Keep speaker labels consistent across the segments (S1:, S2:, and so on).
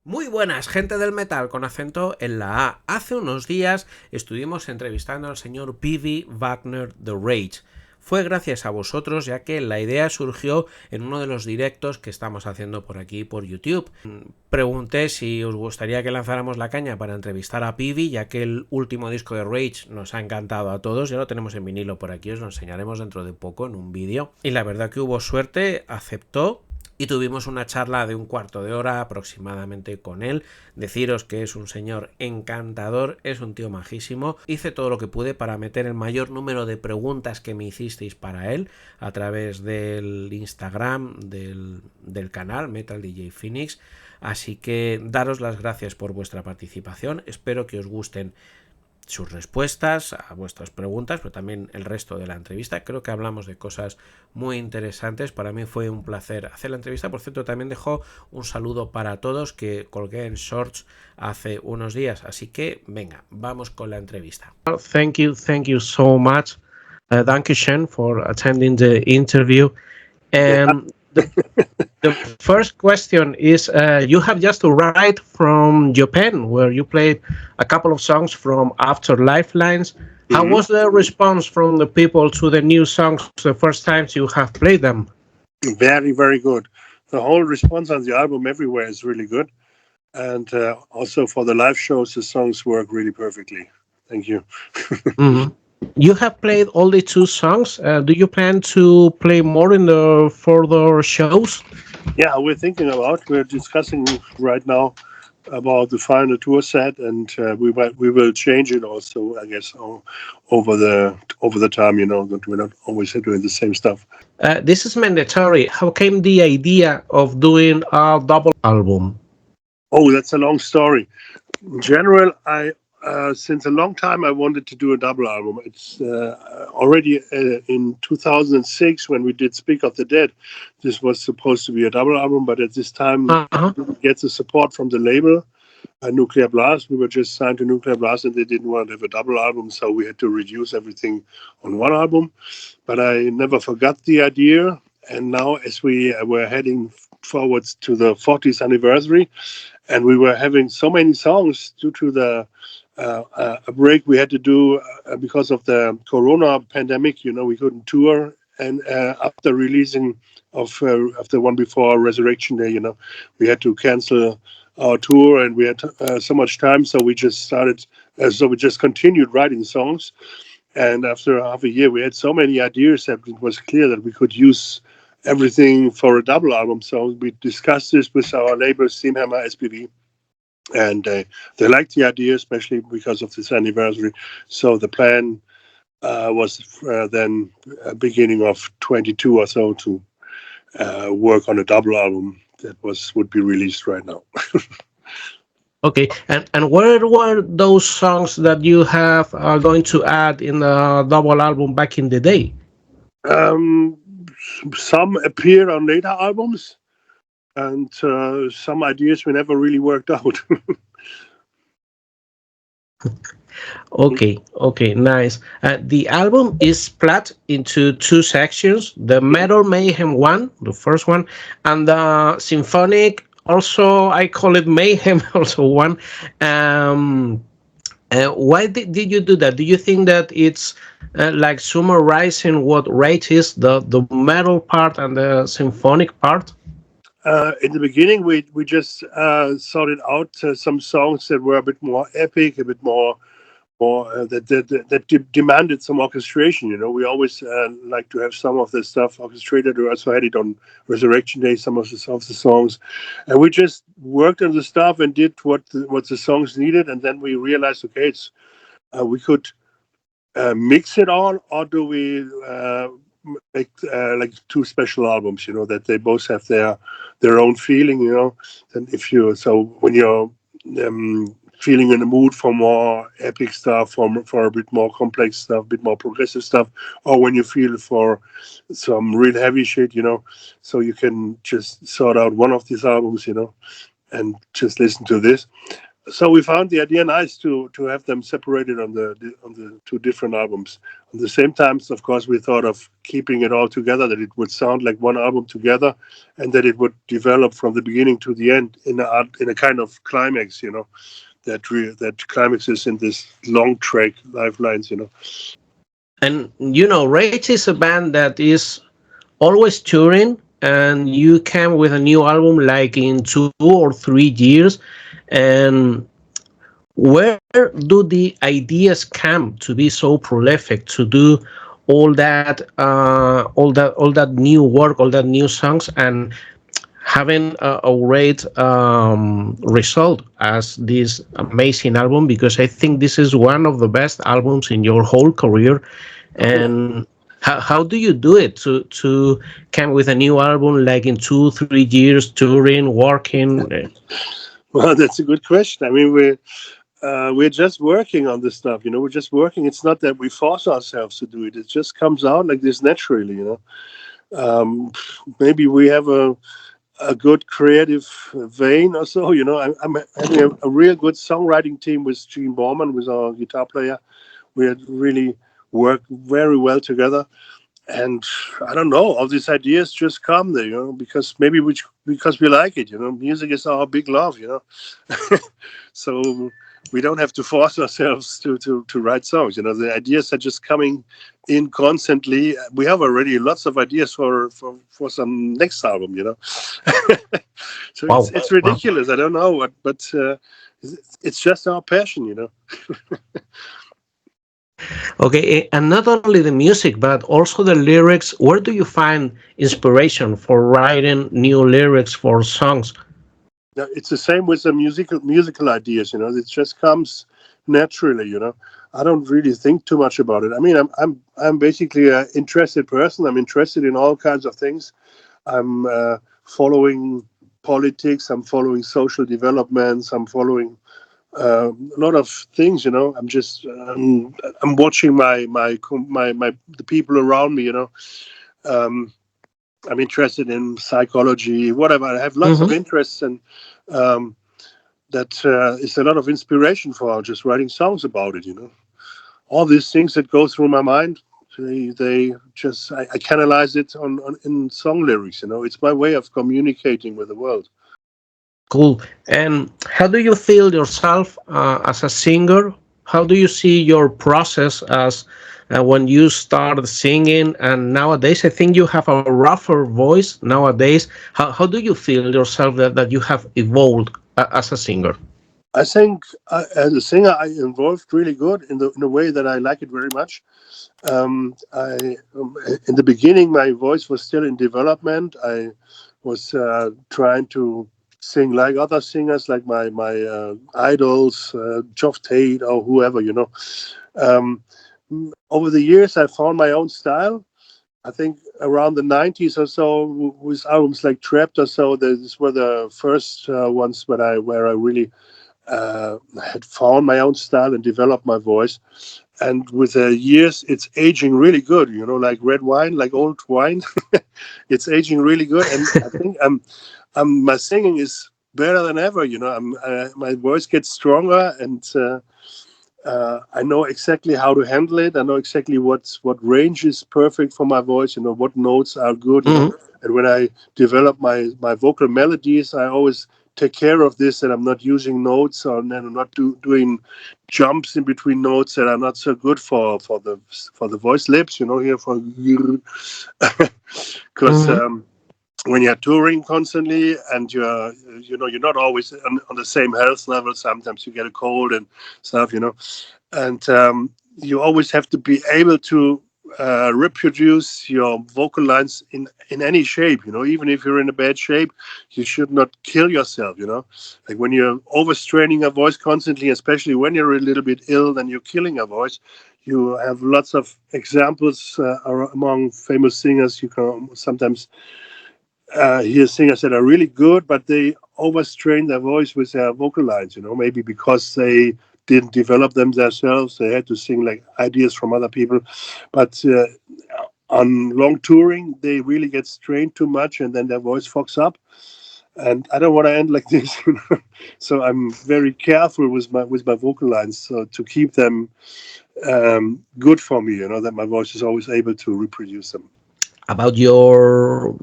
S1: Muy buenas, gente del metal con acento en la A. Hace unos días estuvimos entrevistando al señor Peavy, Wagner, The Rage. Fue gracias a vosotros, ya que la idea surgió en uno de los directos que estamos haciendo por aquí por YouTube. Pregunté si os gustaría que lanzáramos la caña para entrevistar a Peavy, ya que el último disco de Rage nos ha encantado a todos. Ya lo tenemos en vinilo por aquí, os lo enseñaremos dentro de poco en un vídeo. Y la verdad que hubo suerte, aceptó. Y tuvimos una charla de un cuarto de hora aproximadamente con él. Deciros que es un señor encantador, es un tío majísimo. Hice todo lo que pude para meter el mayor número de preguntas que me hicisteis para él a través del Instagram del canal Metal DJ Phoenix. Así que daros las gracias por vuestra participación. Espero que os gusten sus respuestas a vuestras preguntas, pero también el resto de la entrevista. Creo que hablamos de cosas muy interesantes. Para mí fue un placer hacer la entrevista. Por cierto, también dejo un saludo para todos que colgué en Shorts hace unos días. Así que, venga, vamos con la entrevista. Thank you so much. Dankeschön for attending the interview. The first question is, you have just arrived from Japan, where you played a couple of songs from After Lifelines. How was the response from the people to the new songs the first times you have played them?
S2: Very, very good. The whole response on the album everywhere is really good. And also for the live shows, the songs work really perfectly. Thank you.
S1: You have played only two songs. Do you plan to play more in the further shows?
S2: Yeah, we're discussing right now about the final tour set, and we will change it also, I guess, over the time. You know, that we're not always doing the same stuff.
S1: This is mandatory. How came the idea of doing a double album?
S2: Oh, that's a long story. In general, since a long time I wanted to do a double album. It's already in 2006 when we did Speak of the Dead. This was supposed to be a double album, but at this time we didn't get the support from the label, Nuclear Blast. We were just signed to Nuclear Blast and they didn't want to have a double album, so we had to reduce everything on one album. But I never forgot the idea, and now as we were heading forwards to the 40th anniversary, and we were having so many songs due to the a break we had to do because of the Corona pandemic. You know, we couldn't tour, and after releasing of the one before Resurrection Day, you know, we had to cancel our tour, and we had so much time, so we just continued writing songs. And after half a year, we had so many ideas that it was clear that we could use everything for a double album. So we discussed this with our label, Steamhammer SPV. And they liked the idea, especially because of this anniversary. So the plan was then beginning of 22 or so to work on a double album that would be released right now.
S1: Okay, and where were those songs that you have going to add in the double album back in the day?
S2: Some appeared on later albums, and some ideas we never really worked out.
S1: Okay, nice. The album is split into two sections: the Metal Mayhem one, the first one, and the Symphonic. Also, I call it Mayhem. Also, one. Why did you do that? Do you think that it's like summarizing what Rage is, the metal part and the symphonic part?
S2: In the beginning, we just sorted out some songs that were a bit more epic, a bit more that demanded some orchestration. You know, we always like to have some of the stuff orchestrated. We also had it on Resurrection Day, some of the songs, and we just worked on the stuff and did what the songs needed. And then we realized, okay, we could mix it all, or do we make like two special albums? You know, that they both have their own feeling. You know, and when you're feeling in the mood for more epic stuff, for a bit more complex stuff, a bit more progressive stuff, or when you feel for some real heavy shit, you know, so you can just sort out one of these albums, you know, and just listen to this. So we found the idea nice to have them separated on the two different albums. At the same time, of course, we thought of keeping it all together, that it would sound like one album together, and that it would develop from the beginning to the end in a kind of climax, that climax is in this long track lifelines,
S1: And Rage is a band that is always touring, and you came with a new album like in 2 or 3 years. And where do the ideas come to be so prolific, to do all that new work, all that new songs, and having a great result as this amazing album? Because I think this is one of the best albums in your whole career. And how do you do it to come with a new album like in 2 3 years, touring, working?
S2: Well, that's a good question. I mean, we're just working on this stuff, we're just working. It's not that we force ourselves to do it. It just comes out like this naturally, maybe we have a good creative vein or so, I'm having a real good songwriting team with Gene Borman, with our guitar player. We had really worked very well together. And I don't know, all these ideas just come there, because because we like it, music is our big love, So we don't have to force ourselves to write songs. The ideas are just coming in constantly. We have already lots of ideas for some next album. So
S1: Wow.
S2: it's ridiculous. I don't know, but it's just our passion.
S1: Okay, and not only the music, but also the lyrics. Where do you find inspiration for writing new lyrics for songs?
S2: Yeah, it's the same with the musical ideas. It just comes naturally. I don't really think too much about it. I mean, I'm basically an interested person. I'm interested in all kinds of things. I'm following politics. I'm following social developments. I'm following a lot of things. I'm just I'm watching the people around me. Um, I'm interested in psychology, whatever. I have lots of interests, and that is a lot of inspiration for just writing songs about it. All these things that go through my mind, they just I canalize it in song lyrics. It's my way of communicating with the world.
S1: Cool. And how do you feel yourself as a singer? How do you see your process as when you start singing? And nowadays, I think you have a rougher voice nowadays. How do you feel yourself that you have evolved as a singer?
S2: I think as a singer, I evolved really good in a way that I like it very much. In the beginning, my voice was still in development. I was trying to sing like other singers, like my idols, Geoff Tate or whoever. Um, Over the years, I found my own style. I think around the 90s or so, with albums like Trapped or so, these were the first ones where I really had found my own style and developed my voice. And with the years, it's aging really good, like red wine, like old wine. It's aging really good. And I think my singing is better than ever. My voice gets stronger, and I know exactly how to handle it. I know exactly what range is perfect for my voice. What notes are good. And when I develop my vocal melodies, I always take care of this, that I'm not using notes, or I'm not doing jumps in between notes that are not so good for the voice lips. Here for because. When you're touring constantly and you're not always on the same health level, sometimes you get a cold and stuff, and you always have to be able to reproduce your vocal lines in any shape. Even if you're in a bad shape, you should not kill yourself. Like when you're overstraining your voice constantly, especially when you're a little bit ill, then you're killing your voice. You have lots of examples among famous singers. You can sometimes hear singers that are really good, but they overstrain their voice with their vocal lines, maybe because they didn't develop them themselves. They had to sing like ideas from other people. But on long touring, they really get strained too much, and then their voice fogs up. and I don't want to end like this. So I'm very careful with my vocal lines, so to keep them good for me. That my voice is always able to reproduce them.
S1: About your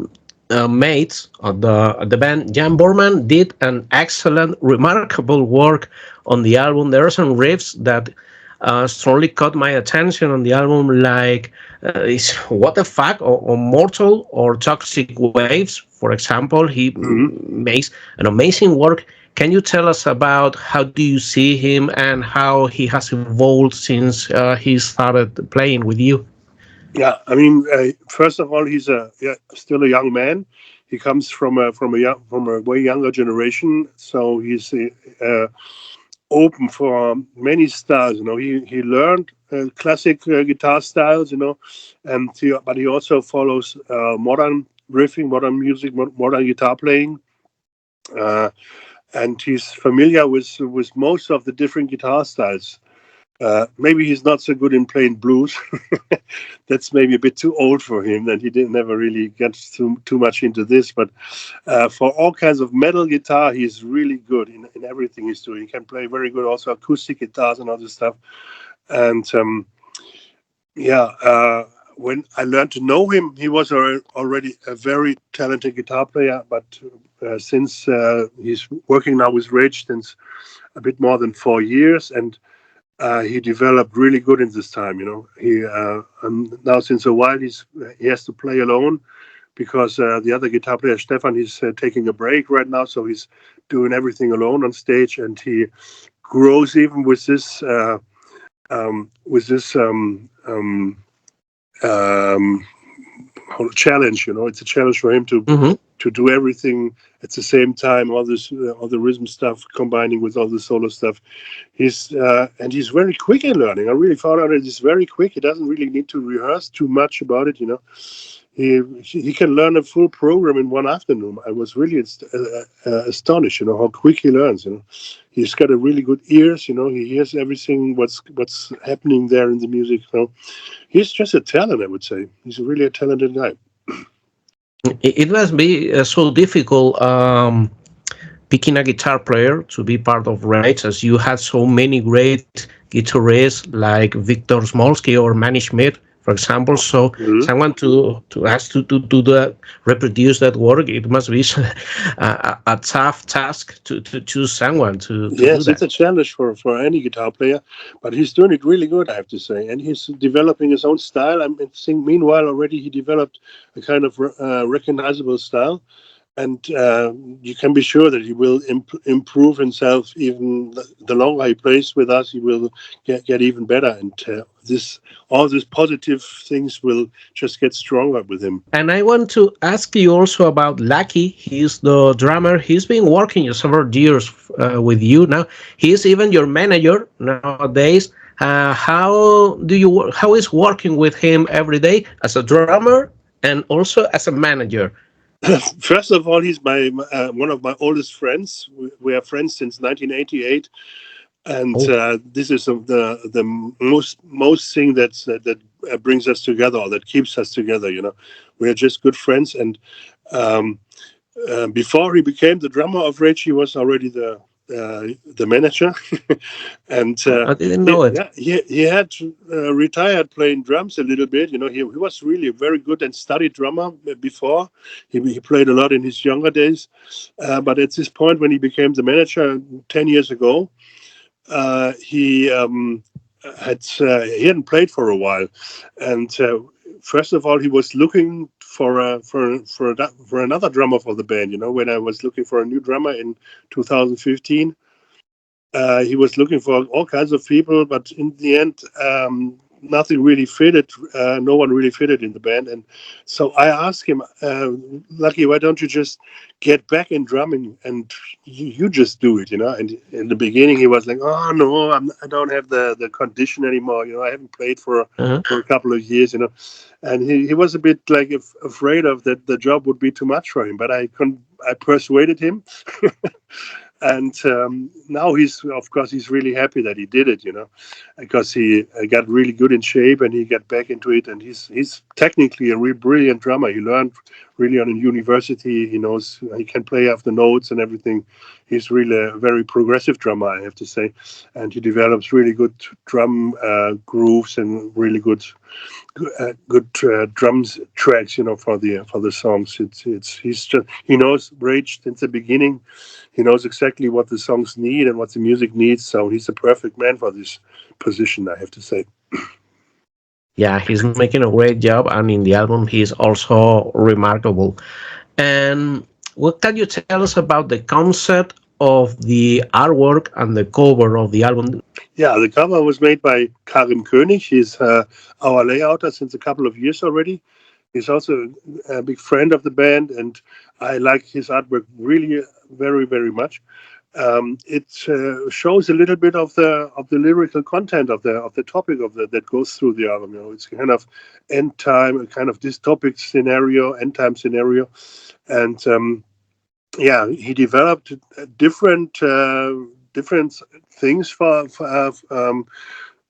S1: mates of the band, Jan Borman did an excellent, remarkable work on the album. There are some riffs that strongly caught my attention on the album, like is What the Fuck or Mortal or Toxic Waves, for example. He makes an amazing work. Can you tell us about how do you see him and how he has evolved since he started playing with you?
S2: Yeah, I mean, first of all, he's still a young man. He comes from a way younger generation, so he's open for many styles. He learned classic guitar styles, and but he also follows modern riffing, modern music, modern guitar playing. And he's familiar with most of the different guitar styles. Maybe he's not so good in playing blues. That's maybe a bit too old for him, and he never really get too much into this. But for all kinds of metal guitar, he's really good in everything he's doing. He can play very good also acoustic guitars and other stuff. And when I learned to know him, he was already a very talented guitar player. But since he's working now with Rage since a bit more than 4 years, and he developed really good in this time. He now since a while he has to play alone because the other guitar player Stefan is taking a break right now, so he's doing everything alone on stage, and he grows even with this challenge. It's a challenge for him to do everything at the same time, all the rhythm stuff combining with all the solo stuff. He's very quick in learning. I really found out that he's very quick. He doesn't really need to rehearse too much about it. He can learn a full program in one afternoon. I was really astonished, how quick he learns. He's got a really good ears. He hears everything what's happening there in the music. So he's just a talent, I would say. He's really a talented guy.
S1: It must be so difficult picking a guitar player to be part of Rage, as you had so many great guitarists like Victor Smolsky or Manny Schmidt, for example. So someone to ask to do that, reproduce that work, it must be a tough task to choose someone to do that.
S2: Yes, it's a challenge for any guitar player, but he's doing it really good, I have to say. And he's developing his own style. I think meanwhile already he developed a kind of recognizable style. And you can be sure that he will improve himself. Even the longer he plays with us, he will get even better. And all these positive things will just get stronger with him.
S1: And I want to ask you also about Lucky. He's the drummer. He's been working several years with you now. He's even your manager nowadays. How is working with him every day as a drummer and also as a manager?
S2: First of all, he's one of my oldest friends. We are friends since 1988, and this is the most thing that brings us together, or that keeps us together. We are just good friends. And before he became the drummer of Rage, he was already the manager. And
S1: I didn't know it.
S2: Yeah, he had retired playing drums a little bit. He was really a very good and studied drummer before. He played a lot in his younger days, but at this point when he became the manager 10 years ago, he hadn't played for a while, and first of all he was looking for another drummer for the band. When I was looking for a new drummer in 2015, he was looking for all kinds of people, but in the end, nothing really fitted. No one really fitted in the band, and so I asked him, "Lucky, why don't you just get back in drumming and you just do it?" And in the beginning, he was like, "Oh no, I don't have the condition anymore. I haven't played for a couple of years. And he was a bit like afraid of that the job would be too much for him. But I persuaded him. And now he's really happy that he did it, because he got really good in shape and he got back into it. And he's technically a real brilliant drummer. He learned really on a university. He knows he can play off the notes and everything. He's really a very progressive drummer, I have to say, and he develops really good drum grooves and really good drums tracks, for the songs. He knows Rage since the beginning. He knows exactly what the songs need and what the music needs. So he's a perfect man for this position, I have to say.
S1: Yeah, he's making a great job, and in the album, he's also remarkable. And what can you tell us about the concept of the artwork and the cover of the album?
S2: Yeah, the cover was made by Karim König. She's our layouter since a couple of years already. He's also a big friend of the band, and I like his artwork really very, very much. It shows a little bit of the lyrical content of the topic that goes through the album. It's kind of end time, a kind of dystopic scenario, end time scenario, and he developed different things for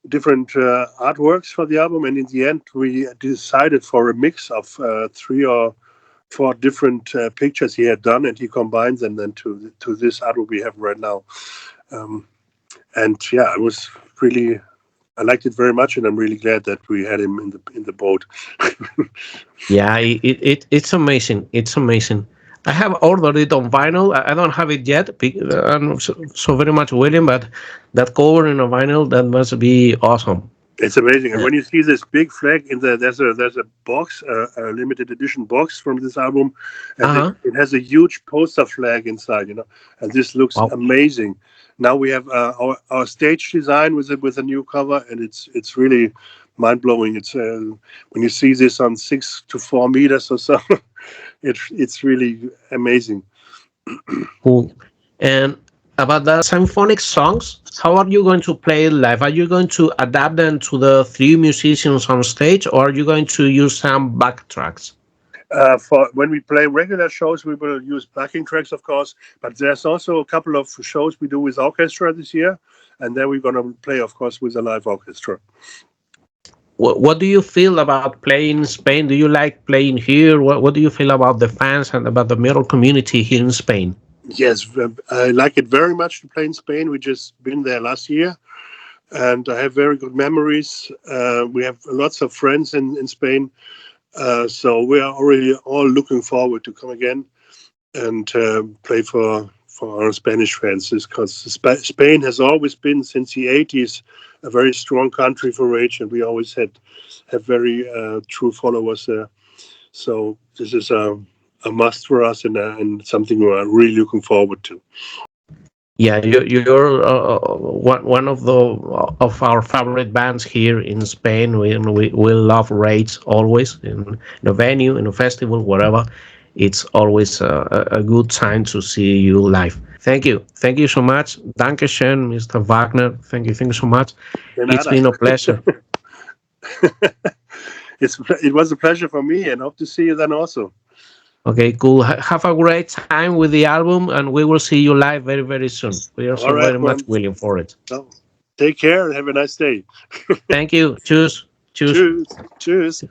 S2: different artworks for the album, and in the end we decided for a mix of 3 or 4 different pictures he had done, and he combines them then to this artwork we have right now. It was really, I liked it very much, and I'm really glad that we had him in the boat.
S1: Yeah, it's amazing. It's amazing. I have ordered it on vinyl. I don't have it yet. I'm so very much willing, but that cover in a vinyl, that must be awesome.
S2: It's amazing. And when you see this big flag there's a box, a limited edition box from this album, and it has a huge poster flag inside, and this looks amazing. Now we have our stage design with a new cover, and it's really mind blowing. It's when you see this on 6 to 4 meters or so, it's really amazing.
S1: Cool. And about the symphonic songs, how are you going to play it live? Are you going to adapt them to the 3 musicians on stage, or are you going to use some backtracks?
S2: For when we play regular shows, we will use backing tracks, of course, but there's also a couple of shows we do with orchestra this year, and then we're going to play, of course, with a live orchestra.
S1: What do you feel about playing in Spain? Do you like playing here? What do you feel about the fans and about the metal community here in Spain?
S2: Yes, I like it very much to play in Spain. We just been there last year, and I have very good memories. We have lots of friends in Spain, so we are already all looking forward to come again and play for our Spanish fans, because Spain has always been, since the 80s, a very strong country for Rage, and we always have very true followers there. So this is a must for us, and something we're really looking forward to.
S1: Yeah, you're one of our favorite bands here in Spain. We love Rage always in a venue, in a festival, wherever. It's always a good time to see you live. Thank you so much. Dankeschön, Mr. Wagner. Thank you so much. It's been a pleasure.
S2: It was a pleasure for me, and hope to see you then also.
S1: Okay, cool. Have a great time with the album, and we will see you live very, very soon. We are so very much willing for it.
S2: Well, take care and have a nice day.
S1: Thank you. Cheers.
S2: Cheers.